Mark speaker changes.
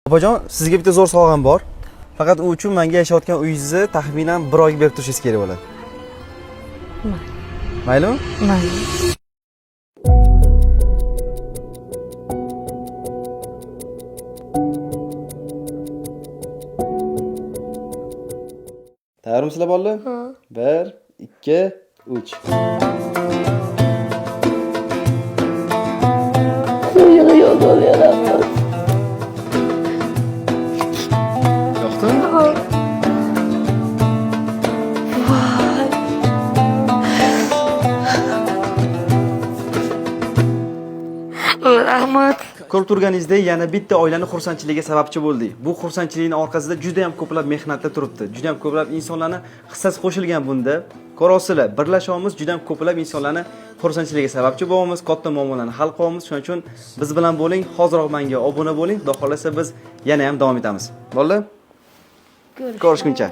Speaker 1: Opajon, sizga bitta zo'r sovg'am bor. Faqat u uchun menga yashayotgan uyingizni taxminan 1 oyga berib turishingiz kerak bo'ladi. Maylimi?
Speaker 2: Mayli.
Speaker 1: Tayyormisizlar bolalar? 1, 2, 3. Yoqdimi?
Speaker 2: Rahmat.
Speaker 1: Ko'rib turganingizdek, yana bitta oilani xursandchiligiga sababchi bo'ldik. Bu xursandchilikning orqasida juda ham ko'plab mehnatlar turibdi. Juda ham ko'plab insonlarning hissasi qo'shilgan bunda. Ko'rasizlar, birlashamiz, juda ham ko'plab insonlarning xursandchiligiga sababchi bo'lamiz, katta muammolarni hal qilamiz. Shuning uchun biz bilan bo'ling, hoziroq menga obuna bo'ling. Xudo xolasa biz yana ham davom etamiz. Bolalar, ko'rishguncha.